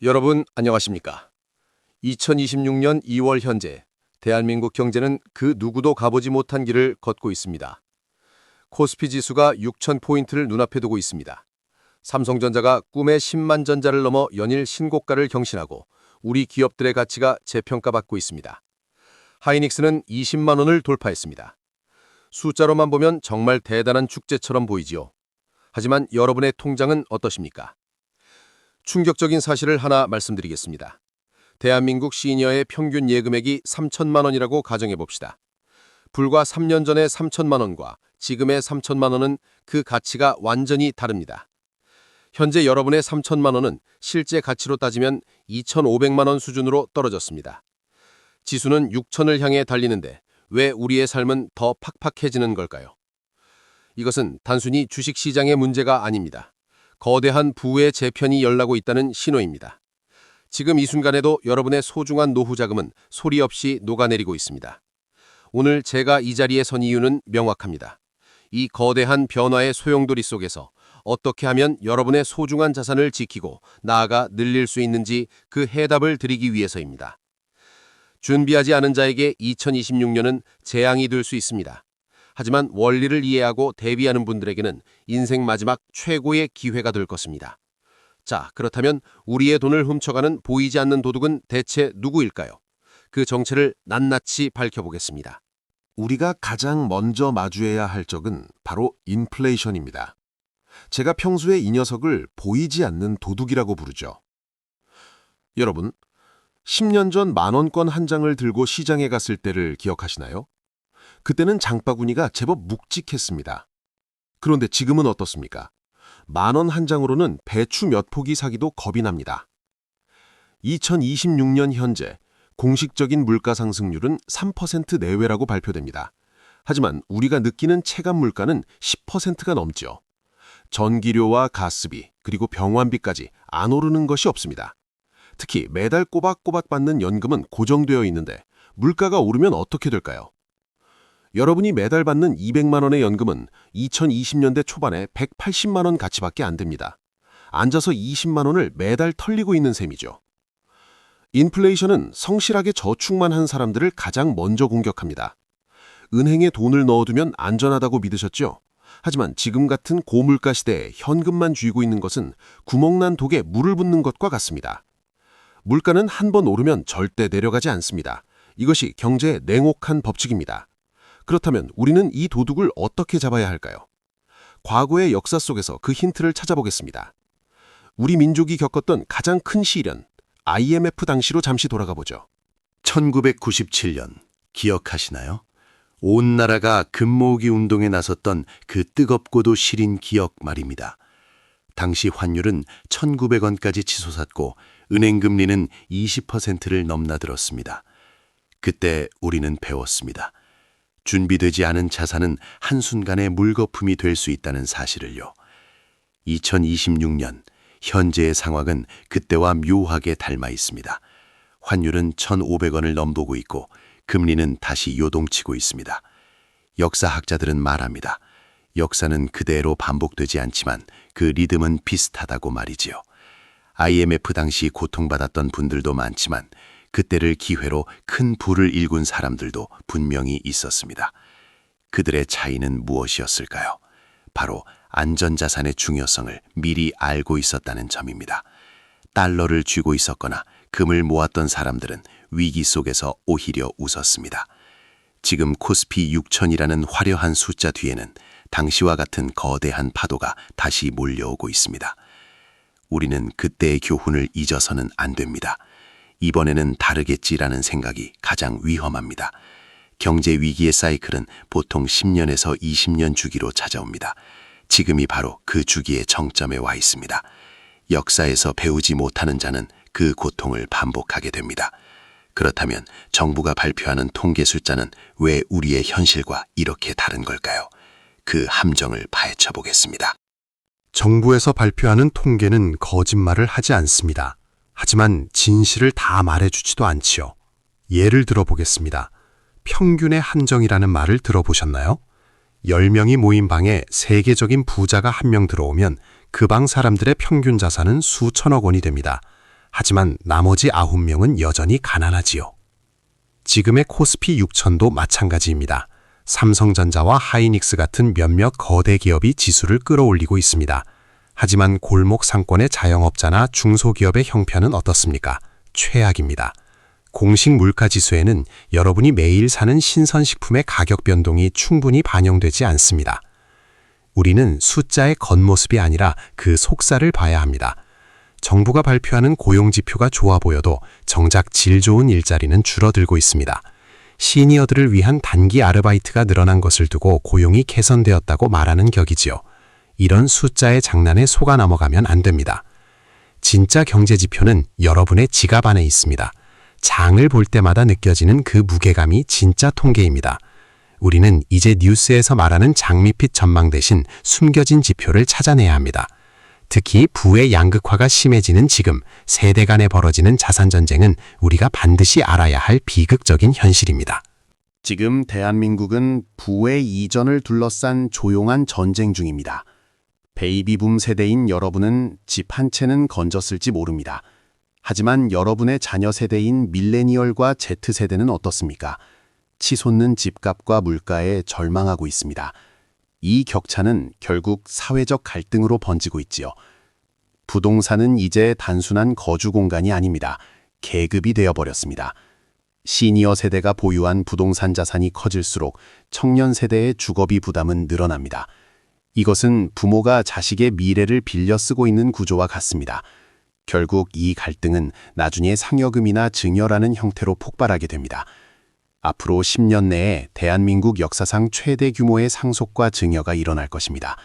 여러분 안녕하십니까? 2026년 2월 현재 대한민국 경제는 그 누구도 가보지 못한 길을 걷고 있습니다. 코스피 지수가 6,000포인트를 눈앞에 두고 있습니다. 삼성전자가 꿈의 10만 전자를 넘어 연일 신고가를 경신하고 우리 기업들의 가치가 재평가받고 있습니다. 하이닉스는 20만 원을 돌파했습니다. 숫자로만 보면 정말 대단한 축제처럼 보이지요. 하지만 여러분의 통장은 어떠십니까? 충격적인 사실을 하나 말씀드리겠습니다. 대한민국 시니어의 평균 예금액이 3천만 원이라고 가정해 봅시다. 불과 3년 전의 3천만 원과 지금의 3천만 원은 그 가치가 완전히 다릅니다. 현재 여러분의 3천만 원은 실제 가치로 따지면 2,500만 원 수준으로 떨어졌습니다. 지수는 6천을 향해 달리는데 왜 우리의 삶은 더 팍팍해지는 걸까요? 이것은 단순히 주식시장의 문제가 아닙니다. 거대한 부의 재편이 열나고 있다는 신호입니다. 지금 이 순간에도 여러분의 소중한 노후 자금은 소리 없이 녹아내리고 있습니다. 오늘 제가 이 자리에 선 이유는 명확합니다. 이 거대한 변화의 소용돌이 속에서 어떻게 하면 여러분의 소중한 자산을 지키고 나아가 늘릴 수 있는지 그 해답을 드리기 위해서입니다. 준비하지 않은 자에게 2026년은 재앙이 될 수 있습니다. 하지만 원리를 이해하고 대비하는 분들에게는 인생 마지막 최고의 기회가 될 것입니다. 자, 그렇다면 우리의 돈을 훔쳐가는 보이지 않는 도둑은 대체 누구일까요? 그 정체를 낱낱이 밝혀보겠습니다. 우리가 가장 먼저 마주해야 할 적은 바로 인플레이션입니다. 제가 평소에 이 녀석을 보이지 않는 도둑이라고 부르죠. 여러분, 10년 전 만원권 한 장을 들고 시장에 갔을 때를 기억하시나요? 그때는 장바구니가 제법 묵직했습니다. 그런데 지금은 어떻습니까? 만원 한 장으로는 배추 몇 포기 사기도 겁이 납니다. 2026년 현재 공식적인 물가 상승률은 3% 내외라고 발표됩니다. 하지만 우리가 느끼는 체감 물가는 10%가 넘죠. 전기료와 가스비, 그리고 병원비까지 안 오르는 것이 없습니다. 특히 매달 꼬박꼬박 받는 연금은 고정되어 있는데 물가가 오르면 어떻게 될까요? 여러분이 매달 받는 200만 원의 연금은 2020년대 초반에 180만 원 가치밖에 안 됩니다. 앉아서 20만 원을 매달 털리고 있는 셈이죠. 인플레이션은 성실하게 저축만 한 사람들을 가장 먼저 공격합니다. 은행에 돈을 넣어두면 안전하다고 믿으셨죠? 하지만 지금 같은 고물가 시대에 현금만 쥐고 있는 것은 구멍난 독에 물을 붓는 것과 같습니다. 물가는 한 번 오르면 절대 내려가지 않습니다. 이것이 경제의 냉혹한 법칙입니다. 그렇다면 우리는 이 도둑을 어떻게 잡아야 할까요? 과거의 역사 속에서 그 힌트를 찾아보겠습니다. 우리 민족이 겪었던 가장 큰 시련, IMF 당시로 잠시 돌아가 보죠. 1997년 기억하시나요? 온 나라가 금모으기 운동에 나섰던 그 뜨겁고도 시린 기억 말입니다. 당시 환율은 1,900원까지 치솟았고 은행 금리는 20%를 넘나들었습니다. 그때 우리는 배웠습니다. 준비되지 않은 자산은 한순간에 물거품이 될 수 있다는 사실을요. 2026년 현재의 상황은 그때와 묘하게 닮아 있습니다. 환율은 1,500원을 넘보고 있고 금리는 다시 요동치고 있습니다. 역사학자들은 말합니다. 역사는 그대로 반복되지 않지만 그 리듬은 비슷하다고 말이지요. IMF 당시 고통받았던 분들도 많지만 그때를 기회로 큰 부를 일군 사람들도 분명히 있었습니다. 그들의 차이는 무엇이었을까요? 바로 안전자산의 중요성을 미리 알고 있었다는 점입니다. 달러를 쥐고 있었거나 금을 모았던 사람들은 위기 속에서 오히려 웃었습니다. 지금 코스피 6천이라는 화려한 숫자 뒤에는 당시와 같은 거대한 파도가 다시 몰려오고 있습니다. 우리는 그때의 교훈을 잊어서는 안 됩니다. 이번에는 다르겠지라는 생각이 가장 위험합니다. 경제 위기의 사이클은 보통 10년에서 20년 주기로 찾아옵니다. 지금이 바로 그 주기의 정점에 와 있습니다. 역사에서 배우지 못하는 자는 그 고통을 반복하게 됩니다. 그렇다면 정부가 발표하는 통계 숫자는 왜 우리의 현실과 이렇게 다른 걸까요? 그 함정을 파헤쳐 보겠습니다. 정부에서 발표하는 통계는 거짓말을 하지 않습니다. 하지만 진실을 다 말해주지도 않지요. 예를 들어보겠습니다. 평균의 한정이라는 말을 들어보셨나요? 10명이 모인 방에 세계적인 부자가 한 명 들어오면 그 방 사람들의 평균 자산은 수천억 원이 됩니다. 하지만 나머지 9명은 여전히 가난하지요. 지금의 코스피 6000도 마찬가지입니다. 삼성전자와 하이닉스 같은 몇몇 거대 기업이 지수를 끌어올리고 있습니다. 하지만 골목 상권의 자영업자나 중소기업의 형편은 어떻습니까? 최악입니다. 공식 물가지수에는 여러분이 매일 사는 신선식품의 가격 변동이 충분히 반영되지 않습니다. 우리는 숫자의 겉모습이 아니라 그 속살을 봐야 합니다. 정부가 발표하는 고용지표가 좋아 보여도 정작 질 좋은 일자리는 줄어들고 있습니다. 시니어들을 위한 단기 아르바이트가 늘어난 것을 두고 고용이 개선되었다고 말하는 격이지요. 이런 숫자의 장난에 속아 넘어가면 안 됩니다. 진짜 경제지표는 여러분의 지갑 안에 있습니다. 장을 볼 때마다 느껴지는 그 무게감이 진짜 통계입니다. 우리는 이제 뉴스에서 말하는 장밋빛 전망 대신 숨겨진 지표를 찾아내야 합니다. 특히 부의 양극화가 심해지는 지금 세대 간에 벌어지는 자산 전쟁은 우리가 반드시 알아야 할 비극적인 현실입니다. 지금 대한민국은 부의 이전을 둘러싼 조용한 전쟁 중입니다. 베이비붐 세대인 여러분은 집 한 채는 건졌을지 모릅니다. 하지만 여러분의 자녀 세대인 밀레니얼과 Z세대는 어떻습니까? 치솟는 집값과 물가에 절망하고 있습니다. 이 격차는 결국 사회적 갈등으로 번지고 있지요. 부동산은 이제 단순한 거주 공간이 아닙니다. 계급이 되어버렸습니다. 시니어 세대가 보유한 부동산 자산이 커질수록 청년 세대의 주거비 부담은 늘어납니다. 이것은 부모가 자식의 미래를 빌려 쓰고 있는 구조와 같습니다. 결국 이 갈등은 나중에 상여금이나 증여라는 형태로 폭발하게 됩니다. 앞으로 10년 내에 대한민국 역사상 최대 규모의 상속과 증여가 일어날 것입니다.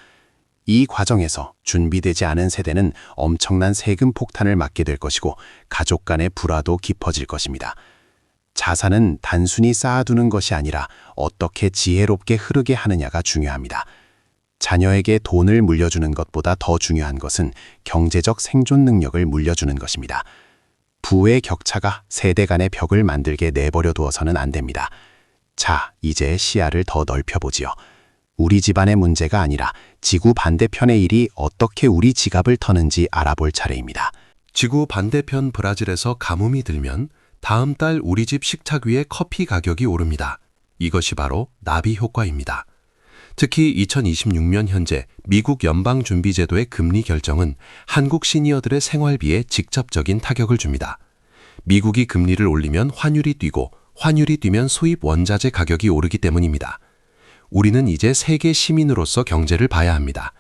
이 과정에서 준비되지 않은 세대는 엄청난 세금 폭탄을 맞게 될 것이고 가족 간의 불화도 깊어질 것입니다. 자산은 단순히 쌓아두는 것이 아니라 어떻게 지혜롭게 흐르게 하느냐가 중요합니다. 자녀에게 돈을 물려주는 것보다 더 중요한 것은 경제적 생존 능력을 물려주는 것입니다. 부의 격차가 세대 간의 벽을 만들게 내버려 두어서는 안 됩니다. 자, 이제 시야를 더 넓혀보지요. 우리 집안의 문제가 아니라 지구 반대편의 일이 어떻게 우리 지갑을 터는지 알아볼 차례입니다. 지구 반대편 브라질에서 가뭄이 들면 다음 달 우리 집 식탁 위에 커피 가격이 오릅니다. 이것이 바로 나비 효과입니다. 특히 2026년 현재 미국 연방준비제도의 금리 결정은 한국 시니어들의 생활비에 직접적인 타격을 줍니다. 미국이 금리를 올리면 환율이 뛰고 환율이 뛰면 수입 원자재 가격이 오르기 때문입니다. 우리는 이제 세계 시민으로서 경제를 봐야 합니다.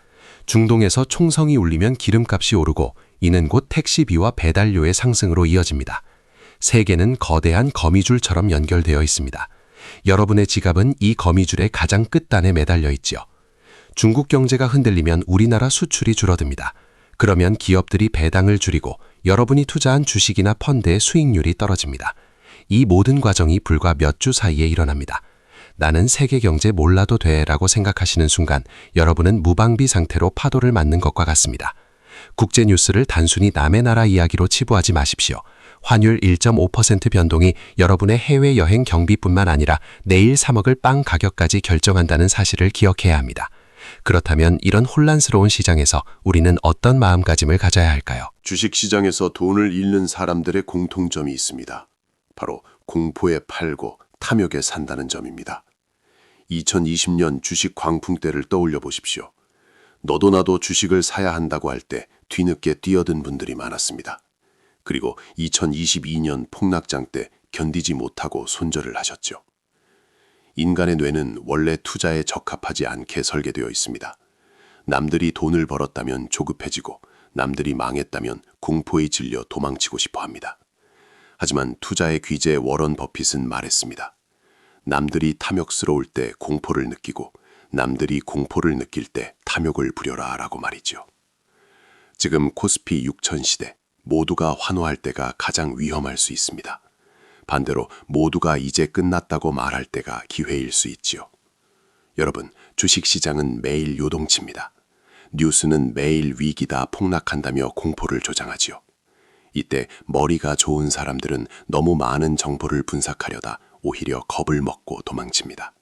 중동에서 총성이 울리면 기름값이 오르고 이는 곧 택시비와 배달료의 상승으로 이어집니다. 세계는 거대한 거미줄처럼 연결되어 있습니다. 여러분의 지갑은 이 거미줄의 가장 끝단에 매달려 있지요. 중국 경제가 흔들리면 우리나라 수출이 줄어듭니다. 그러면 기업들이 배당을 줄이고 여러분이 투자한 주식이나 펀드의 수익률이 떨어집니다. 이 모든 과정이 불과 몇 주 사이에 일어납니다. 나는 세계 경제 몰라도 돼라고 생각하시는 순간 여러분은 무방비 상태로 파도를 맞는 것과 같습니다. 국제 뉴스를 단순히 남의 나라 이야기로 치부하지 마십시오. 환율 1.5% 변동이 여러분의 해외여행 경비뿐만 아니라 내일 사 먹을 빵 가격까지 결정한다는 사실을 기억해야 합니다. 그렇다면 이런 혼란스러운 시장에서 우리는 어떤 마음가짐을 가져야 할까요? 주식시장에서 돈을 잃는 사람들의 공통점이 있습니다. 바로 공포에 팔고 탐욕에 산다는 점입니다. 2020년 주식 광풍 때를 떠올려 보십시오. 너도 나도 주식을 사야 한다고 할 때 뒤늦게 뛰어든 분들이 많았습니다. 그리고 2022년 폭락장 때 견디지 못하고 손절을 하셨죠. 인간의 뇌는 원래 투자에 적합하지 않게 설계되어 있습니다. 남들이 돈을 벌었다면 조급해지고 남들이 망했다면 공포에 질려 도망치고 싶어 합니다. 하지만 투자의 귀재 워런 버핏은 말했습니다. 남들이 탐욕스러울 때 공포를 느끼고 남들이 공포를 느낄 때 탐욕을 부려라 라고 말이죠. 지금 코스피 6000 시대, 모두가 환호할 때가 가장 위험할 수 있습니다. 반대로 모두가 이제 끝났다고 말할 때가 기회일 수 있지요. 여러분, 주식시장은 매일 요동칩니다. 뉴스는 매일 위기다 폭락한다며 공포를 조장하지요. 이때 머리가 좋은 사람들은 너무 많은 정보를 분석하려다 오히려 겁을 먹고 도망칩니다.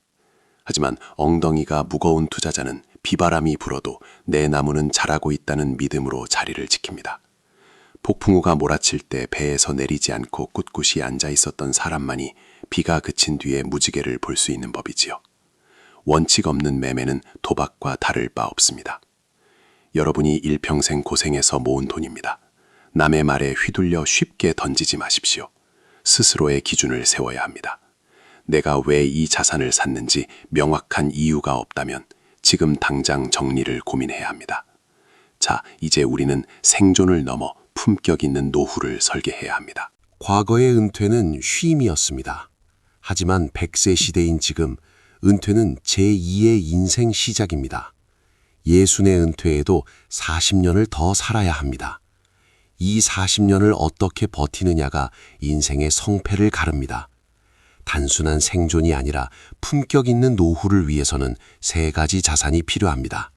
하지만 엉덩이가 무거운 투자자는 비바람이 불어도 내 나무는 자라고 있다는 믿음으로 자리를 지킵니다. 폭풍우가 몰아칠 때 배에서 내리지 않고 꿋꿋이 앉아 있었던 사람만이 비가 그친 뒤에 무지개를 볼 수 있는 법이지요. 원칙 없는 매매는 도박과 다를 바 없습니다. 여러분이 일평생 고생해서 모은 돈입니다. 남의 말에 휘둘려 쉽게 던지지 마십시오. 스스로의 기준을 세워야 합니다. 내가 왜 이 자산을 샀는지 명확한 이유가 없다면 지금 당장 정리를 고민해야 합니다. 자, 이제 우리는 생존을 넘어 품격 있는 노후를 설계해야 합니다. 과거의 은퇴는 쉼이었습니다. 하지만 100세 시대인 지금 은퇴는 제2의 인생 시작입니다. 예순의 은퇴에도 40년을 더 살아야 합니다. 이 40년을 어떻게 버티느냐가 인생의 성패를 가릅니다. 단순한 생존이 아니라 품격 있는 노후를 위해서는 3가지 자산이 필요합니다.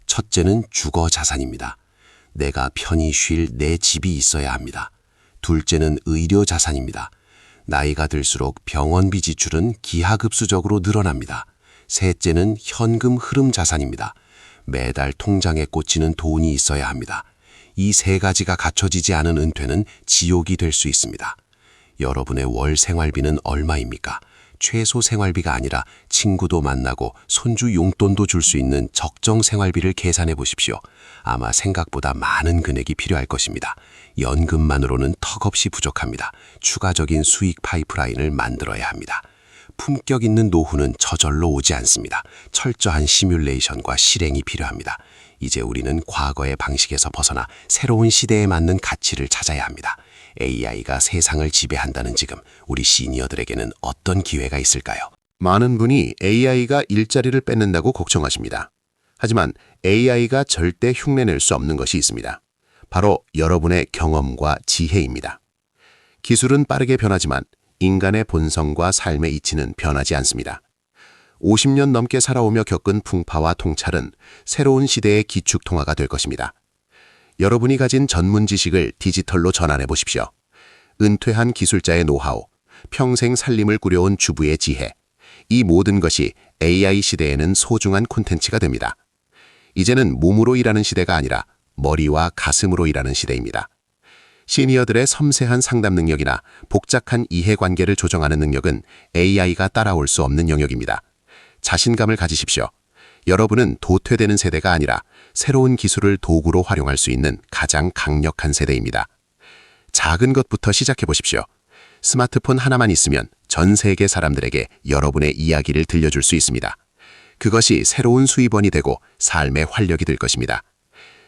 첫째는 주거 자산입니다. 내가 편히 쉴 내 집이 있어야 합니다. 둘째는 의료 자산입니다. 나이가 들수록 병원비 지출은 기하급수적으로 늘어납니다. 셋째는 현금 흐름 자산입니다. 매달 통장에 꽂히는 돈이 있어야 합니다. 이 3가지가 갖춰지지 않은 은퇴는 지옥이 될 수 있습니다. 여러분의 월 생활비는 얼마입니까? 최소 생활비가 아니라 친구도 만나고 손주 용돈도 줄 수 있는 적정 생활비를 계산해 보십시오. 아마 생각보다 많은 금액이 필요할 것입니다. 연금만으로는 턱없이 부족합니다. 추가적인 수익 파이프라인을 만들어야 합니다. 품격 있는 노후는 저절로 오지 않습니다. 철저한 시뮬레이션과 실행이 필요합니다. 이제 우리는 과거의 방식에서 벗어나 새로운 시대에 맞는 가치를 찾아야 합니다. AI가 세상을 지배한다는 지금 우리 시니어들에게는 어떤 기회가 있을까요? 많은 분이 AI가 일자리를 뺏는다고 걱정하십니다. 하지만 AI가 절대 흉내낼 수 없는 것이 있습니다. 바로 여러분의 경험과 지혜입니다. 기술은 빠르게 변하지만 인간의 본성과 삶의 이치는 변하지 않습니다. 50년 넘게 살아오며 겪은 풍파와 통찰은 새로운 시대의 기축통화가 될 것입니다. 여러분이 가진 전문 지식을 디지털로 전환해 보십시오. 은퇴한 기술자의 노하우, 평생 살림을 꾸려온 주부의 지혜, 이 모든 것이 AI 시대에는 소중한 콘텐츠가 됩니다. 이제는 몸으로 일하는 시대가 아니라 머리와 가슴으로 일하는 시대입니다. 시니어들의 섬세한 상담 능력이나 복잡한 이해관계를 조정하는 능력은 AI가 따라올 수 없는 영역입니다. 자신감을 가지십시오. 여러분은 도태되는 세대가 아니라 새로운 기술을 도구로 활용할 수 있는 가장 강력한 세대입니다. 작은 것부터 시작해 보십시오. 스마트폰 하나만 있으면 전 세계 사람들에게 여러분의 이야기를 들려줄 수 있습니다. 그것이 새로운 수입원이 되고 삶의 활력이 될 것입니다.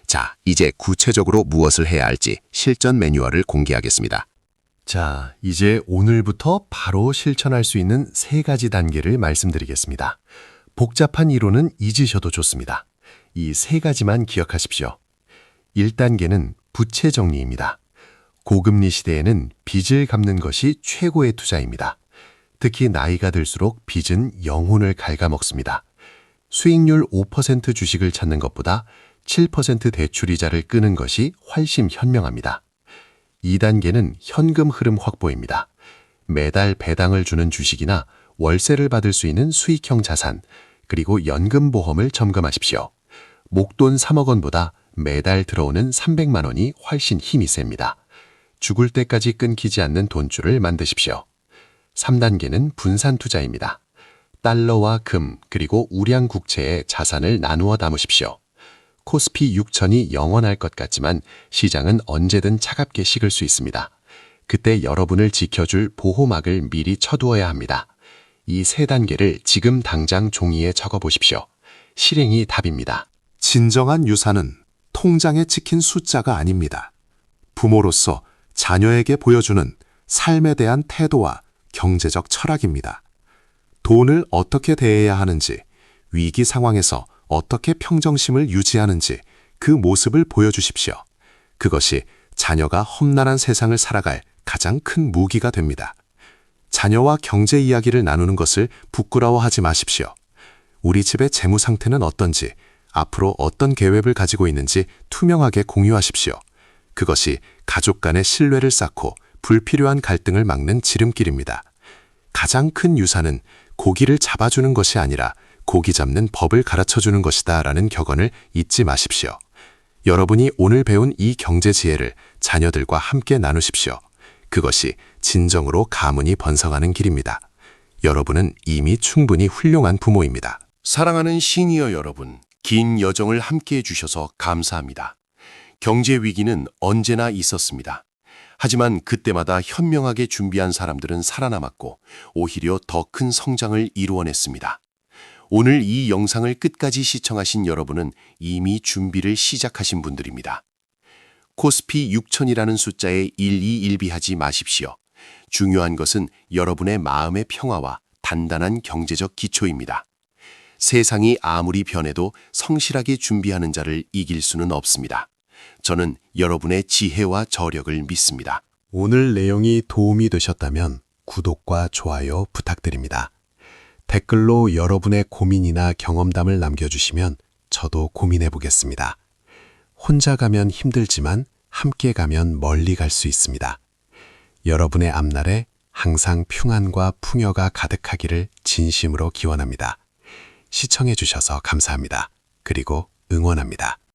자, 이제 구체적으로 무엇을 해야 할지 실전 매뉴얼을 공개하겠습니다. 자, 이제 오늘부터 바로 실천할 수 있는 3가지 단계를 말씀드리겠습니다. 복잡한 이론은 잊으셔도 좋습니다. 이 3가지만 기억하십시오. 1단계는 부채 정리입니다. 고금리 시대에는 빚을 갚는 것이 최고의 투자입니다. 특히 나이가 들수록 빚은 영혼을 갉아먹습니다. 수익률 5% 주식을 찾는 것보다 7% 대출이자를 끄는 것이 훨씬 현명합니다. 2단계는 현금 흐름 확보입니다. 매달 배당을 주는 주식이나 월세를 받을 수 있는 수익형 자산, 그리고 연금보험을 점검하십시오. 목돈 3억 원보다 매달 들어오는 300만 원이 훨씬 힘이 셉니다. 죽을 때까지 끊기지 않는 돈줄을 만드십시오. 3단계는 분산 투자입니다. 달러와 금, 그리고 우량 국채에 자산을 나누어 담으십시오. 코스피 6000이 영원할 것 같지만 시장은 언제든 차갑게 식을 수 있습니다. 그때 여러분을 지켜줄 보호막을 미리 쳐두어야 합니다. 이 3단계를 지금 당장 종이에 적어보십시오. 실행이 답입니다. 진정한 유산은 통장에 찍힌 숫자가 아닙니다. 부모로서 자녀에게 보여주는 삶에 대한 태도와 경제적 철학입니다. 돈을 어떻게 대해야 하는지, 위기 상황에서 어떻게 평정심을 유지하는지 그 모습을 보여주십시오. 그것이 자녀가 험난한 세상을 살아갈 가장 큰 무기가 됩니다. 자녀와 경제 이야기를 나누는 것을 부끄러워하지 마십시오. 우리 집의 재무 상태는 어떤지, 앞으로 어떤 계획을 가지고 있는지 투명하게 공유하십시오. 그것이 가족 간의 신뢰를 쌓고 불필요한 갈등을 막는 지름길입니다. 가장 큰 유산은 고기를 잡아주는 것이 아니라 고기 잡는 법을 가르쳐주는 것이다 라는 격언을 잊지 마십시오. 여러분이 오늘 배운 이 경제 지혜를 자녀들과 함께 나누십시오. 그것이 진정으로 가문이 번성하는 길입니다. 여러분은 이미 충분히 훌륭한 부모입니다. 사랑하는 시니어 여러분, 긴 여정을 함께해 주셔서 감사합니다. 경제 위기는 언제나 있었습니다. 하지만 그때마다 현명하게 준비한 사람들은 살아남았고 오히려 더 큰 성장을 이루어냈습니다. 오늘 이 영상을 끝까지 시청하신 여러분은 이미 준비를 시작하신 분들입니다. 코스피 6000이라는 숫자에 일희일비하지 마십시오. 중요한 것은 여러분의 마음의 평화와 단단한 경제적 기초입니다. 세상이 아무리 변해도 성실하게 준비하는 자를 이길 수는 없습니다. 저는 여러분의 지혜와 저력을 믿습니다. 오늘 내용이 도움이 되셨다면 구독과 좋아요 부탁드립니다. 댓글로 여러분의 고민이나 경험담을 남겨주시면 저도 고민해 보겠습니다. 혼자 가면 힘들지만 함께 가면 멀리 갈 수 있습니다. 여러분의 앞날에 항상 평안과 풍요가 가득하기를 진심으로 기원합니다. 시청해 주셔서 감사합니다. 그리고 응원합니다.